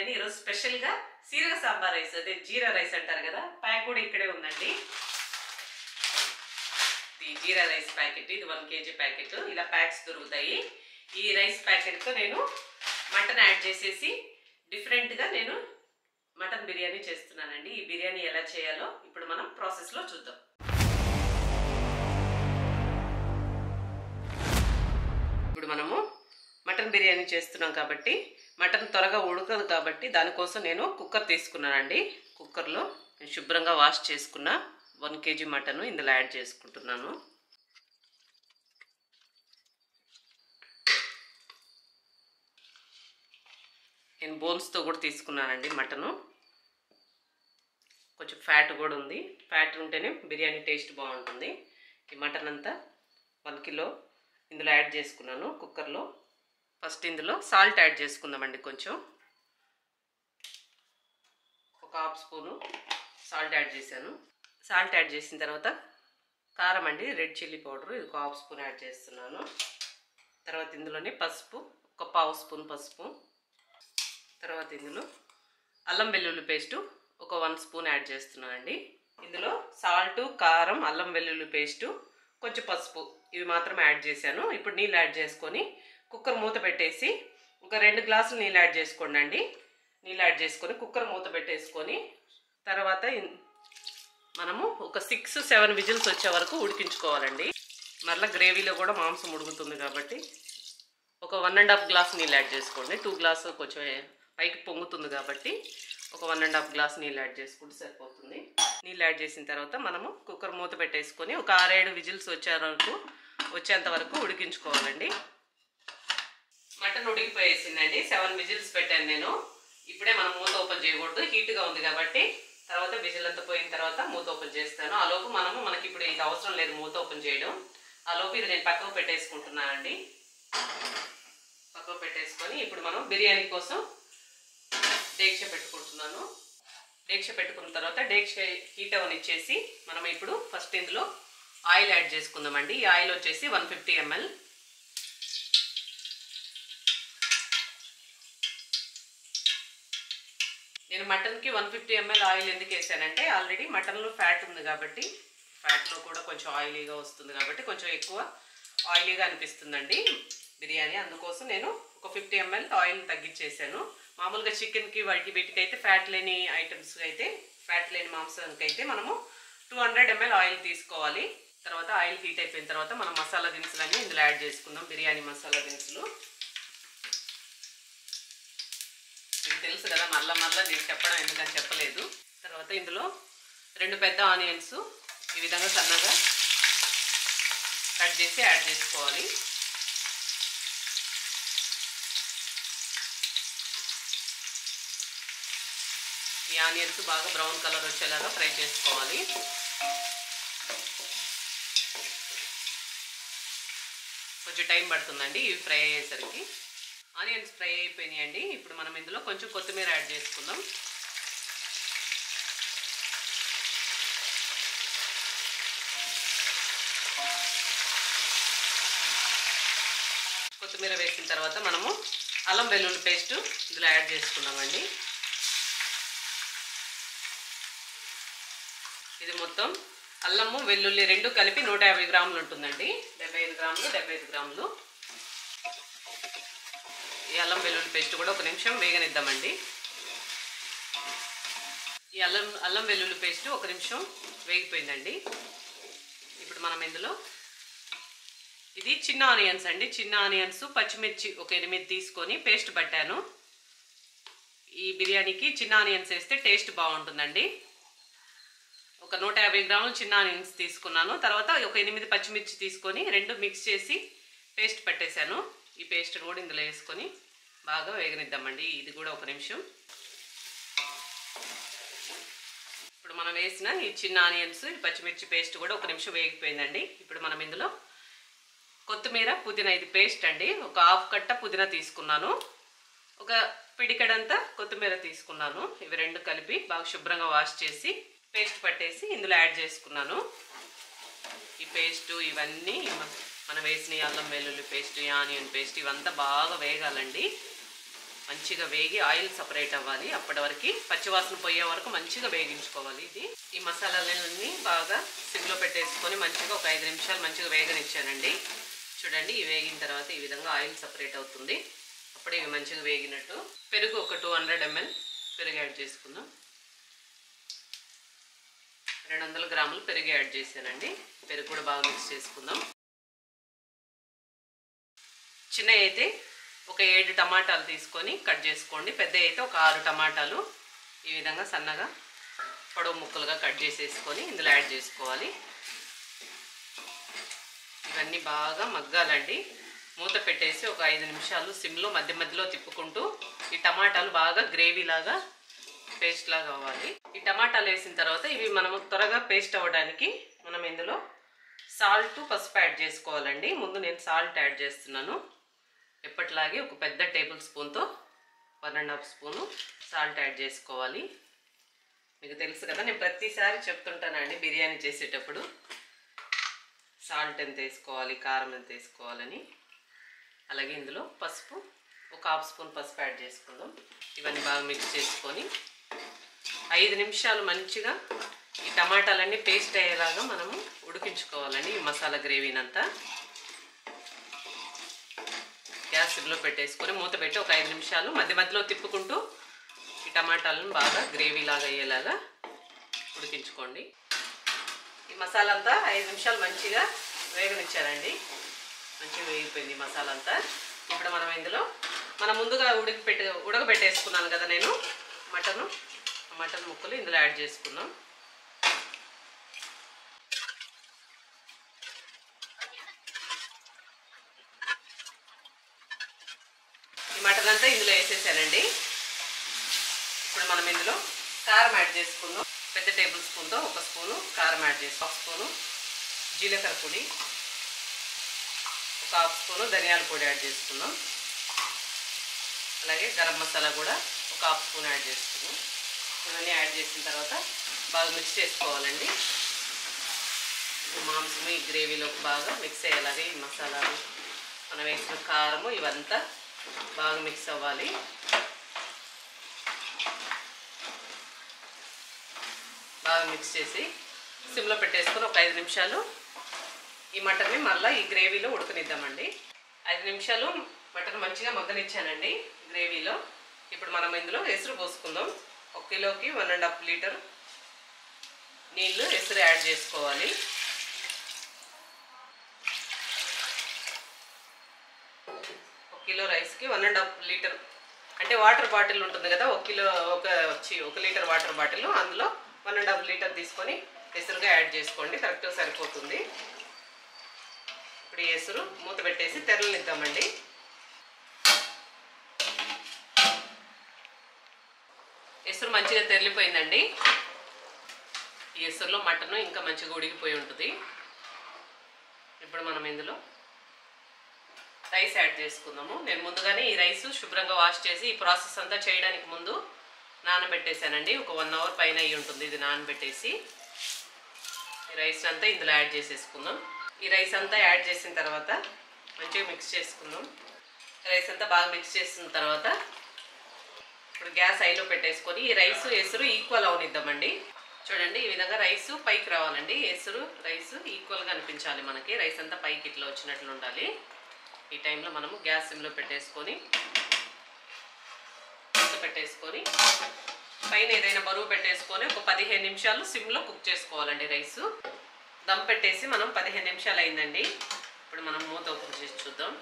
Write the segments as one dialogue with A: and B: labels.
A: బిర్యానీ ఈరోజు స్పెషల్గా సీరగ సాంబార్ రైస్ అదే జీరా రైస్ అంటారు కదా, ప్యాక్ కూడా ఇక్కడే ఉందండి. ఇది జీరా రైస్ ప్యాకెట్, ఇది 1 kg ప్యాకెట్. ఇలా ప్యాక్స్ దొరుకుతాయి. ఈ రైస్ ప్యాకెట్తో నేను మటన్ యాడ్ చేసేసి డిఫరెంట్గా నేను మటన్ బిర్యానీ చేస్తున్నానండి. ఈ బిర్యానీ ఎలా చేయాలో ఇప్పుడు మనం ప్రాసెస్లో చూద్దాం. ఇప్పుడు మనము మటన్ బిర్యానీ చేస్తున్నాం కాబట్టి మటన్ త్వరగా ఉడకదు కాబట్టి దానికోసం నేను కుక్కర్ తీసుకున్నానండి. కుక్కర్లో నేను శుభ్రంగా వాష్ చేసుకున్న 1 kg మటన్ ఇందులో యాడ్ చేసుకుంటున్నాను. నేను బోన్స్తో కూడా తీసుకున్నానండి మటను. కొంచెం ఫ్యాట్ కూడా ఉంది. ఫ్యాట్ ఉంటేనే బిర్యానీ టేస్ట్ బాగుంటుంది. ఈ మటన్ అంతా 1 kg ఇందులో యాడ్ చేసుకున్నాను కుక్కర్లో. ఫస్ట్ ఇందులో సాల్ట్ యాడ్ చేసుకుందామండి. కొంచెం ఒక 1/2 స్పూను సాల్ట్ యాడ్ చేశాను. సాల్ట్ యాడ్ చేసిన తర్వాత కారం అండి, రెడ్ చిల్లీ పౌడర్, ఇది ఒక 1/2 స్పూన్ యాడ్ చేస్తున్నాను. తర్వాత ఇందులోనే పసుపు, ఒక 1/2 స్పూన్ పసుపు. తర్వాత ఇందులో అల్లం వెల్లుల్లి పేస్టు ఒక 1 స్పూన్ యాడ్ చేస్తున్నాను అండి. ఇందులో సాల్ట్, కారం, అల్లం వెల్లుల్లి పేస్టు, కొంచెం పసుపు ఇవి మాత్రం యాడ్ చేశాను. ఇప్పుడు నీళ్ళు యాడ్ చేసుకొని కుక్కర్ మూత పెట్టేసి ఒక 2 గ్లాసులు నీళ్ళు యాడ్ చేసుకోండి అండి. నీళ్ళు యాడ్ చేసుకొని కుక్కర్ మూత పెట్టేసుకొని తర్వాత మనము ఒక 6-7 విజిల్స్ వచ్చే వరకు ఉడికించుకోవాలండి. మరలా గ్రేవీలో కూడా మాంసం ఉడుకుతుంది కాబట్టి ఒక 1.5 గ్లాస్ నీళ్ళు యాడ్ చేసుకోండి. 2 గ్లాసు కొంచెం పైకి పొంగుతుంది కాబట్టి ఒక 1.5 గ్లాస్ నీళ్ళు యాడ్ చేసుకుంటే సరిపోతుంది. నీళ్ళు యాడ్ చేసిన తర్వాత మనము కుక్కర్ మూత పెట్టేసుకొని ఒక 6-7 విజిల్స్ వచ్చేంత వరకు ఉడికించుకోవాలండి. మటన్ ఉడికిపోయేసిందండి. 7 విజిల్స్ పెట్టాను నేను. ఇప్పుడే మనం మూత ఓపెన్ చేయకూడదు, హీట్గా ఉంది కాబట్టి. తర్వాత విజిల్ అంతా పోయిన తర్వాత మూత ఓపెన్ చేస్తాను. ఆ లోపు మనకి ఇప్పుడు ఇది అవసరం లేదు మూత ఓపెన్ చేయడం. ఆ లోపు ఇది నేను పక్కకు పెట్టేసుకుంటున్నానండి. పక్కకు పెట్టేసుకొని ఇప్పుడు మనం బిర్యానీ కోసం డేక్ష పెట్టుకుంటున్నాను. డేక్ష పెట్టుకున్న తర్వాత డేక్ష హీట్ అవనిచ్చేసి మనం ఇప్పుడు ఫస్ట్ ఇందులో ఆయిల్ యాడ్ చేసుకుందామండి. ఈ ఆయిల్ వచ్చేసి 150 ml. నేను మటన్కి 150 ml ఆయిల్ ఎందుకు వేసానంటే ఆల్రెడీ మటన్లో ఫ్యాట్ ఉంది కాబట్టి, ఫ్యాట్లో కూడా కొంచెం ఆయిలీగా వస్తుంది కాబట్టి కొంచెం ఎక్కువ ఆయిలీగా అనిపిస్తుందండి బిర్యానీ. అందుకోసం నేను ఒక 50 ml ఆయిల్ తగ్గించేసాను. మామూలుగా చికెన్కి వీటికి అయితే ఫ్యాట్ లేని ఐటమ్స్కి అయితే, ఫ్యాట్ లేని మాంసానికి అయితే మనము 200 ml ఆయిల్ తీసుకోవాలి. తర్వాత ఆయిల్ హీట్ అయిపోయిన తర్వాత మనం మసాలా దినుసులన్నీ ఇందులో యాడ్ చేసుకుందాం. బిర్యానీ మసాలా దినుసులు మీకు తెలుసు కదా, మళ్ళా నేను చెప్పడం ఎందుకని చెప్పలేదు. తర్వాత ఇందులో 2 పెద్ద ఆనియన్స్ ఈ విధంగా సన్నగా కట్ చేసి యాడ్ చేసుకోవాలి. ఈ ఆనియన్స్ బాగా బ్రౌన్ కలర్ వచ్చేలాగా ఫ్రై చేసుకోవాలి. కొంచెం టైం పడుతుందండి ఇవి ఫ్రై అయ్యేసరికి. ఆనియన్స్ ఫ్రై అయిపోయినాయండి. ఇప్పుడు మనం ఇందులో కొంచెం కొత్తిమీర యాడ్ చేసుకుందాం. కొత్తిమీర వేసిన తర్వాత మనము అల్లం వెల్లుల్లి పేస్ట్ ఇందులో యాడ్ చేసుకున్నామండి. ఇది మొత్తం అల్లము వెల్లుల్లి 2 కలిపి 150 గ్రాములు ఉంటుందండి. 75 గ్రాములు. ఈ అల్లం వెల్లుల్లి పేస్ట్ కూడా 1 నిమిషం వేగనిద్దామండి. ఈ అల్లం వెల్లుల్లి పేస్ట్ 1 నిమిషం వేగిపోయిందండి. ఇప్పుడు మనం ఇందులో ఇది చిన్న ఆనియన్స్ అండి. చిన్న ఆనియన్స్, పచ్చిమిర్చి ఒక 8 తీసుకొని పేస్ట్ పట్టాను. ఈ బిర్యానీకి చిన్న ఆనియన్స్ వేస్తే టేస్ట్ బాగుంటుందండి. ఒక 150 గ్రాములు చిన్న ఆనియన్స్ తీసుకున్నాను. తర్వాత ఒక 8 పచ్చిమిర్చి తీసుకొని 2 మిక్స్ చేసి పేస్ట్ పట్టేశాను. ఈ పేస్ట్ కూడా ఇందులో వేసుకొని బాగా వేగనిద్దామండి. ఇది కూడా 1 నిమిషం. ఇప్పుడు మనం వేసిన ఈ చిన్న ఆనియన్స్, పచ్చిమిర్చి పేస్ట్ కూడా 1 నిమిషం వేగిపోయిందండి. ఇప్పుడు మనం ఇందులో కొత్తిమీర, పుదీనా, ఇది పేస్ట్ అండి. ఒక 1/2 కట్ట పుదీనా తీసుకున్నాను. ఒక పిడికెడంతా కొత్తిమీర తీసుకున్నాను. ఇవి 2 కలిపి బాగా శుభ్రంగా వాష్ చేసి పేస్ట్ పట్టేసి ఇందులో యాడ్ చేసుకున్నాను. ఈ పేస్టు ఇవన్నీ మనం వేసిన అల్లం వెల్లుల్లి పేస్ట్, ఆనియన్ పేస్ట్ ఇవంతా బాగా వేగాలండి. మంచిగా వేగి ఆయిల్ సపరేట్ అవ్వాలి. అప్పటి వరకు పచ్చివాసన పోయే వరకు మంచిగా వేగించుకోవాలి. ఇది ఈ మసాలాలన్నీ బాగా సిమ్లో పెట్టేసుకొని మంచిగా ఒక 5 నిమిషాలు మంచిగా వేగనిచ్చానండి. చూడండి, ఇవి వేగిన తర్వాత ఈ విధంగా ఆయిల్ సపరేట్ అవుతుంది. అప్పుడే ఇవి మంచిగా వేగినట్టు. పెరుగు ఒక 200 ml పెరుగు యాడ్ చేసుకుందాం. 200 గ్రాములు పెరుగు యాడ్ చేశానండి. పెరుగు కూడా బాగా మిక్స్ చేసుకుందాం. చిన్నవి అయితే ఒక 7 టమాటాలు తీసుకొని కట్ చేసుకోండి. పెద్దవి అయితే ఒక 6 టమాటాలు ఈ విధంగా సన్నగా పొడవు ముక్కలుగా కట్ చేసేసుకొని ఇందులో యాడ్ చేసుకోవాలి. ఇవన్నీ బాగా మగ్గాలండి. మూత పెట్టేసి ఒక 5 నిమిషాలు సిమ్లో మధ్య మధ్యలో తిప్పుకుంటూ ఈ టమాటాలు బాగా గ్రేవీ లాగా పేస్ట్ లాగా అవ్వాలి. ఈ టమాటాలు వేసిన తర్వాత ఇవి మనము త్వరగా పేస్ట్ అవ్వడానికి మనం ఇందులో సాల్ట్, పసుపు యాడ్ చేసుకోవాలండి. ముందు నేను సాల్ట్ యాడ్ చేస్తున్నాను. ఎప్పటిలాగే ఒక పెద్ద టేబుల్ స్పూన్తో 1.5 స్పూను సాల్ట్ యాడ్ చేసుకోవాలి. మీకు తెలుసు కదా, నేను ప్రతిసారి చెప్తుంటానండి బిర్యానీ చేసేటప్పుడు సాల్ట్ ఎంత వేసుకోవాలి, కారం ఎంత వేసుకోవాలని. అలాగే ఇందులో పసుపు ఒక 1/2 స్పూన్ పసుపు యాడ్ చేసుకుందాం. ఇవన్నీ బాగా మిక్స్ చేసుకొని 5 నిమిషాలు మంచిగా ఈ టమాటాలన్నీ పేస్ట్ అయ్యేలాగా మనము ఉడికించుకోవాలండి. ఈ మసాలా గ్రేవీనంతా గ్యాస్ సిమ్లో పెట్టేసుకొని మూత పెట్టి ఒక 5 నిమిషాలు మధ్య మధ్యలో తిప్పుకుంటూ ఈ టమాటాలను బాగా గ్రేవీ లాగా అయ్యేలాగా ఉడికించుకోండి. ఈ మసాలా అంతా 5 నిమిషాలు మంచిగా వేగనిచ్చారండి. మంచిగా వేగిపోయింది మసాలా అంతా. ఇప్పుడు మనం ఇందులో మనం ముందుగా ఉడకబెట్టేసుకున్నాను కదా నేను మటన్ ముక్కలు ఇందులో యాడ్ చేసుకుందాం. ఈ మటన్ అంతా ఇందులో వేసేసానండి. ఇప్పుడు మనం ఇందులో కారం యాడ్ చేసుకుందాం. పెద్ద టేబుల్ స్పూన్తో 1 స్పూను కారం యాడ్ చేసి, 1 స్పూను జీలకర్ర పొడి, ఒక 1/2 స్పూను ధనియాల పొడి యాడ్ చేసుకుందాం. అలాగే గరం మసాలా కూడా ఒక 1/2 స్పూన్ యాడ్ చేసుకుందాం. ఇవన్నీ యాడ్ చేసిన తర్వాత బాగా మిక్స్ చేసుకోవాలండి. మాంసము ఈ గ్రేవీలోకి బాగా మిక్స్ అయ్యేలాగా ఈ మసాలాలు, మనం వేసిన కారము ఇవంతా బాగా మిక్స్ అవ్వాలి. బాగా మిక్స్ చేసి సిమ్లో పెట్టేసుకొని ఒక 5 నిమిషాలు ఈ మటన్ని మళ్ళీ ఈ గ్రేవీలో ఉడకనిద్దామండి. 5 నిమిషాలు మటన్ మంచిగా మగ్గనిచ్చానండి గ్రేవీలో. ఇప్పుడు మనం ఇందులో ఎసురు పోసుకుందాం. 1 కిలోకి 1.5 లీటర్ నీళ్ళు ఎసురు యాడ్ చేసుకోవాలి. కిలో రైస్కి 1.5 లీటర్ అంటే వాటర్ బాటిల్ ఉంటుంది కదా, 1 లీటర్ వాటర్ బాటిల్, అందులో 1.5 లీటర్ తీసుకొని ఎసురుగా యాడ్ చేసుకోండి. కరెక్ట్గా సరిపోతుంది. ఇప్పుడు ఈ ఎసురు మూత పెట్టేసి తెరలనిద్దామండి. ఎసురు మంచిగా తెరలిపోయిందండి. ఈ ఎసురులో మటన్ ఇంకా మంచిగా ఉడికిపోయి ఉంటుంది. ఇప్పుడు మనం ఇందులో రైస్ యాడ్ చేసుకుందాము. నేను ముందుగానే ఈ రైస్ శుభ్రంగా వాష్ చేసి ఈ ప్రాసెస్ అంతా చేయడానికి ముందు నానబెట్టేశానండి. ఒక 1 అవర్ పైన అయ్యి ఉంటుంది ఇది నానబెట్టేసి. ఈ రైస్ అంతా ఇందులో యాడ్ చేసేసుకుందాం. ఈ రైస్ అంతా యాడ్ చేసిన తర్వాత మంచిగా మిక్స్ చేసుకుందాం. రైస్ అంతా బాగా మిక్స్ చేసిన తర్వాత ఇప్పుడు గ్యాస్ హైలో పెట్టేసుకొని ఈ రైస్ ఎసురు ఈక్వల్ అవనిద్దామండి. చూడండి, ఈ విధంగా రైస్ పైకి రావాలండి. ఎసురు రైస్ ఈక్వల్గా అనిపించాలి మనకి. రైస్ అంతా పైకి ఇట్లా వచ్చినట్లు ఉండాలి. ఈ టైంలో మనము గ్యాస్ సిమ్లో పెట్టేసుకొని పైన ఏదైనా బరువు పెట్టేసుకొని ఒక 15 నిమిషాలు సిమ్లో కుక్ చేసుకోవాలండి. రైస్ దమ్ పెట్టేసి మనం 15 నిమిషాలు అయిందండి. ఇప్పుడు మనం మూత ఓపెన్ చేసి చూద్దాం.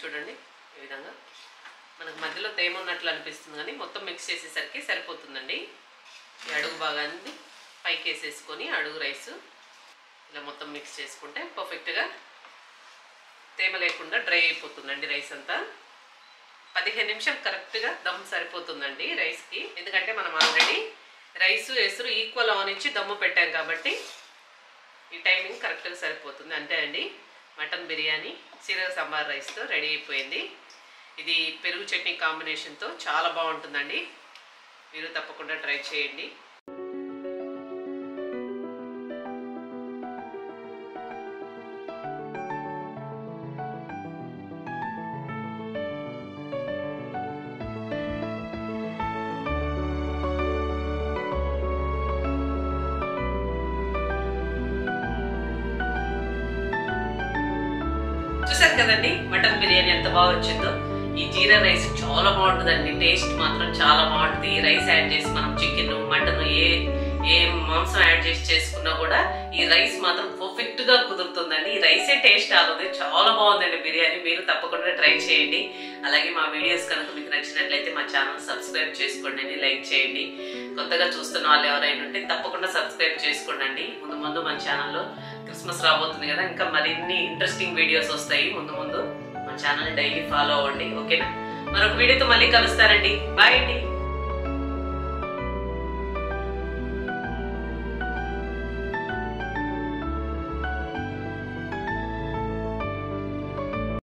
A: చూడండి, ఈ విధంగా మనకు మధ్యలో తేమ ఉన్నట్లు అనిపిస్తుంది, కానీ మొత్తం మిక్స్ చేసేసరికి సరిపోతుందండి. ఈ అడుగు భాగాన్ని పైకి వేసేసుకొని అడుగు రైస్ ఇలా మొత్తం మిక్స్ చేసుకుంటే పర్ఫెక్ట్గా తేమ లేకుండా డ్రై అయిపోతుందండి రైస్ అంతా. 15 నిమిషాలు కరెక్ట్గా దమ్ సరిపోతుందండి రైస్కి. ఎందుకంటే మనం ఆల్రెడీ రైసు ఎసురు ఈక్వల్ అవనిచ్చి దమ్ము పెట్టాం కాబట్టి ఈ టైమింగ్ కరెక్ట్గా సరిపోతుంది. అంతే అండి, మటన్ బిర్యానీ సీరగ సాంబార్ రైస్తో రెడీ అయిపోయింది. ఇది పెరుగు చట్నీ కాంబినేషన్తో చాలా బాగుంటుందండి. మీరు తప్పకుండా ట్రై చేయండి. చూసారు కదండి మటన్ బిర్యానీ ఎంత బాగా వచ్చిందో. ఈ జీరా రైస్ చాలా బాగుంటుందండి, టేస్ట్ మాత్రం చాలా బాగుంటుంది. ఈ రైస్ యాడ్ చేసి మనం చికెన్ మటన్ ఏ మాంసం యాడ్ చేసి చేసుకున్నా కూడా ఈ రైస్ మాత్రం పర్ఫెక్ట్ గా కుదురుతుందండి. ఈ రైసే టేస్ట్ ఆగుతుంది. చాలా బాగుందండి బిర్యానీ. మీరు తప్పకుండా ట్రై చేయండి. అలాగే మా వీడియోస్ కనుక మీకు నచ్చినట్లయితే మా ఛానల్ సబ్స్క్రైబ్ చేసుకోండి అండి, లైక్ చేయండి. కొత్తగా చూస్తున్న వాళ్ళు ఎవరైనా ఉంటే తప్పకుండా సబ్స్క్రైబ్ చేసుకోండి. ముందు ముందు మన ఛానల్లో క్రిస్మస్ రాబోతుంది కదా, ఇంకా మరిన్ని ఇంట్రెస్టింగ్ వీడియోస్ వస్తాయి. ముందు మా ఛానల్ డైలీ ఫాలో అవ్వండి. ఓకేనా? మరొక వీడియోతో మళ్ళీ కలుస్తానండి. బాయ్ అండి.